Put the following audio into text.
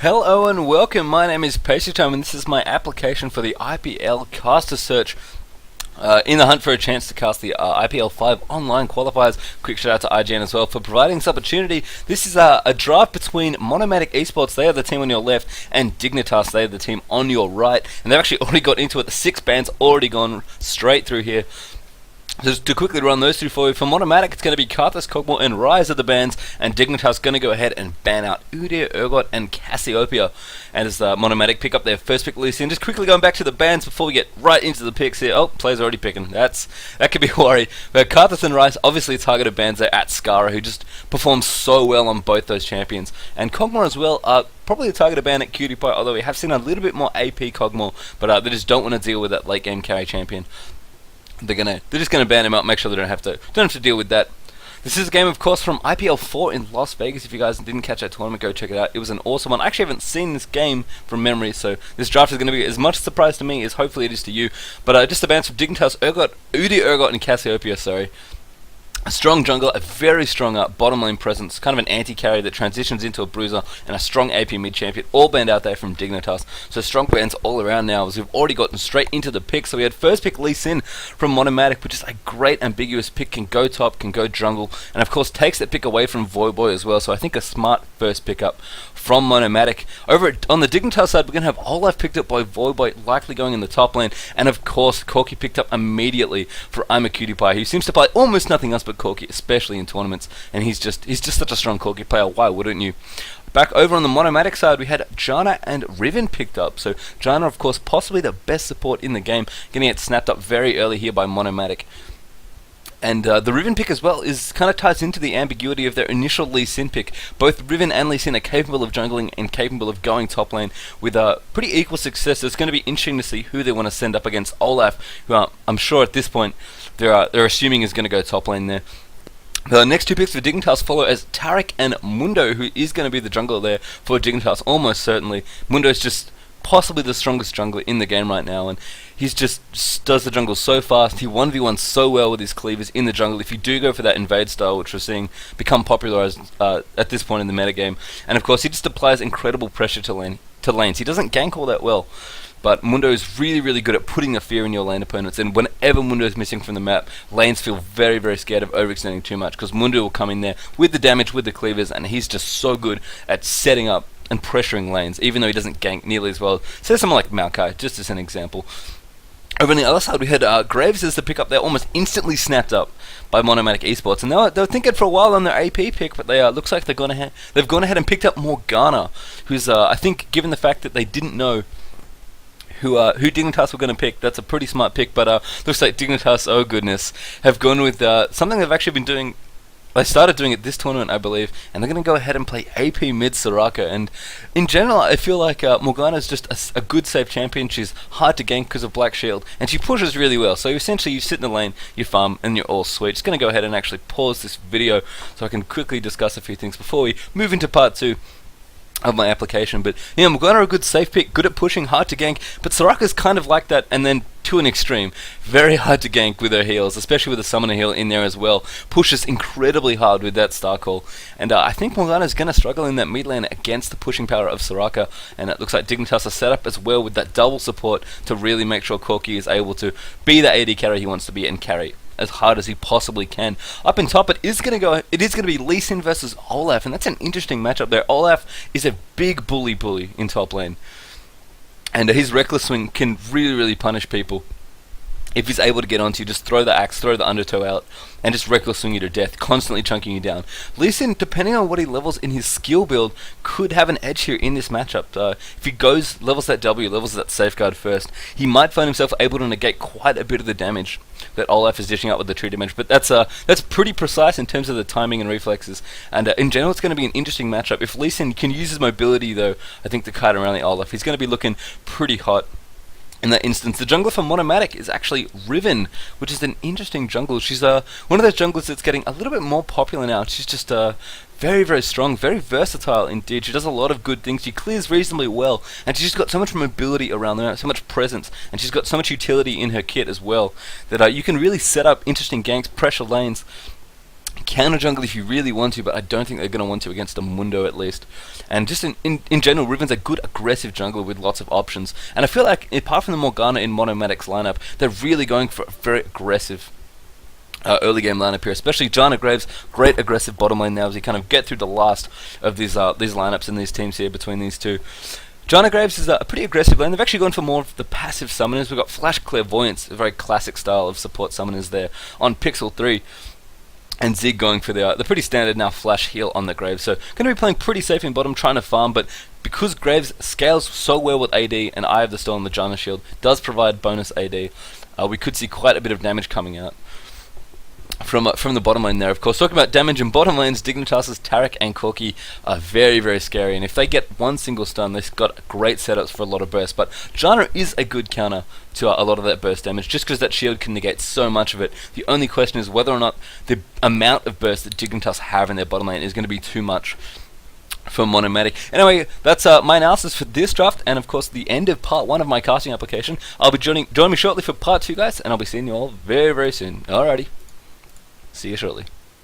Hello and welcome, my name is Time and this is my application for the IPL Caster Search. In the hunt for a chance to cast the IPL 5 online qualifiers. Quick shout out to IGN as well for providing this opportunity. This is a draft between Monomatic Esports, they are the team on your left, and Dignitas, they are the team on your right. And they've actually already got into it, the 6 bands already gone straight through here. Just to quickly run those two for you, for Monomatic it's going to be Karthus, Kog'Maw and Rise of the bans, and Dignitas going to go ahead and ban out Udyr, Urgot and Cassiopeia. And as Monomatic pick up their first pick, Lee Sin. Just quickly going back to the bans before we get right into the picks here. Oh, players already picking. That could be a worry. But Karthus and Rise obviously targeted bans there at Skara, who just performs so well on both those champions. And Kog'Maw as well, probably a targeted ban at Cutie Pie, although we have seen a little bit more AP Kog'Maw, but they just don't want to deal with that late game carry champion. They're just gonna ban him out, make sure they don't have to deal with that. This is a game, of course, from IPL 4 in Las Vegas. If you guys didn't catch that tournament, go check it out. It was an awesome one. I actually haven't seen this game from memory, so this draft is going to be as much a surprise to me as hopefully it is to you. But just the bans from Dignitas, Udyr, Urgot, and Cassiopeia, sorry. A strong jungle, a very strong bottom lane presence, kind of an anti-carry that transitions into a bruiser, and a strong AP mid champion, all banned out there from Dignitas. So strong bans all around now, as we've already gotten straight into the pick. So we had first pick Lee Sin from Monomatic, which is a great ambiguous pick, can go top, can go jungle, and of course takes that pick away from Voyboy as well. So I think a smart first pickup from Monomatic. On the Dignitas side, we're going to have Olaf picked up by Voyboy, likely going in the top lane, and of course Corki picked up immediately for I'm a Cutie Pie, who seems to play almost nothing else but Corki, especially in tournaments, and he's just such a strong Corki player. Why wouldn't you? Back over on the Monomatic side, we had Janna and Riven picked up. So Janna, of course, possibly the best support in the game, getting it snapped up very early here by Monomatic. And the Riven pick as well kind of ties into the ambiguity of their initial Lee Sin pick. Both Riven and Lee Sin are capable of jungling and capable of going top lane with pretty equal success. So it's going to be interesting to see who they want to send up against Olaf, who I'm sure at this point they're assuming is going to go top lane there. The next two picks for Dignitas follow as Taric and Mundo, who is going to be the jungler there for Dignitas, almost certainly. Mundo is just possibly the strongest jungler in the game right now, and he's just does the jungle so fast. He 1v1 so well with his cleavers in the jungle. If you do go for that invade style, which we're seeing become popularized at this point in the metagame, and of course he just applies incredible pressure to lanes. He doesn't gank all that well, but Mundo is really, really good at putting the fear in your lane opponents, and whenever Mundo is missing from the map, lanes feel very, very scared of overextending too much, because Mundo will come in there with the damage, with the cleavers, and he's just so good at setting up and pressuring lanes, even though he doesn't gank nearly as well. Say someone like Maokai, just as an example. Over on the other side, we had Graves as the pickup there, almost instantly snapped up by Monomatic Esports, and they were thinking for a while on their AP pick, but they looks like they've gone ahead and picked up Morgana, who's I think, given the fact that they didn't know who Dignitas were going to pick, that's a pretty smart pick. But looks like Dignitas, oh goodness, have gone with something they've actually been doing. They started doing it this tournament, I believe, and they're going to go ahead and play AP mid Soraka. And in general, I feel like Morgana is just a good safe champion. She's hard to gank because of Black Shield, and she pushes really well. So essentially, you sit in the lane, you farm, and you're all sweet. Just going to go ahead and actually pause this video so I can quickly discuss a few things before we move into part 2 of my application. But yeah, Morgana are a good safe pick, good at pushing, hard to gank, but Soraka's kind of like that, and then to an extreme. Very hard to gank with her heals, especially with the summoner heal in there as well. Pushes incredibly hard with that star call, and I think Morgana is going to struggle in that mid lane against the pushing power of Soraka, and it looks like Dignitas are set up as well with that double support to really make sure Corki is able to be the AD carry he wants to be and carry as hard as he possibly can. Up in top, it is going to be Lee Sin versus Olaf, and that's an interesting matchup there. Olaf is a big bully in top lane, and his reckless swing can really, really punish people. If he's able to get onto you, just throw the axe, throw the undertow out, and just reckless swing you to death, constantly chunking you down. Lee Sin, depending on what he levels in his skill build, could have an edge here in this matchup. If he levels that W, levels that safeguard first, he might find himself able to negate quite a bit of the damage that Olaf is dishing out with the tree damage. But that's pretty precise in terms of the timing and reflexes. And in general, it's going to be an interesting matchup. If Lee Sin can use his mobility, though, I think to kite around the Olaf, he's going to be looking pretty hot. In that instance, the jungler for Monomatic is actually Riven, which is an interesting jungle. She's one of those junglers that's getting a little bit more popular now. She's just very, very strong, very versatile indeed. She does a lot of good things. She clears reasonably well, and she's just got so much mobility around there, so much presence, and she's got so much utility in her kit as well that you can really set up interesting ganks, pressure lanes, counter jungle if you really want to, but I don't think they're going to want to against a Mundo at least. And just in general, Riven's a good aggressive jungler with lots of options. And I feel like, apart from the Morgana in Monomatic's lineup, they're really going for a very aggressive early game lineup here, especially Jana Graves, great aggressive bottom lane now as you kind of get through the last of these lineups and these teams here between these two. Jana Graves is a pretty aggressive lane. They've actually gone for more of the passive summoners. We've got Flash Clairvoyance, a very classic style of support summoners there on Pixel 3. And Zig going for the pretty standard now Flash heal on the Graves. So going to be playing pretty safe in bottom, trying to farm, but because Graves scales so well with AD and Eye of the Storm, the Jana Shield, does provide bonus AD, we could see quite a bit of damage coming out from the bottom lane there. Of course, talking about damage in bottom lanes, Dignitas's Taric and Corki are very, very scary, and if they get one single stun, they've got great setups for a lot of burst. But Jana is a good counter to a lot of that burst damage, just because that shield can negate so much of it. The only question is whether or not the amount of burst that Dignitas have in their bottom lane is going to be too much for Monomatic. Anyway, that's my analysis for this draft, and of course the end of part 1 of my casting application. I'll be join me shortly for part 2, guys, and I'll be seeing you all very, very soon. Alrighty. See you shortly.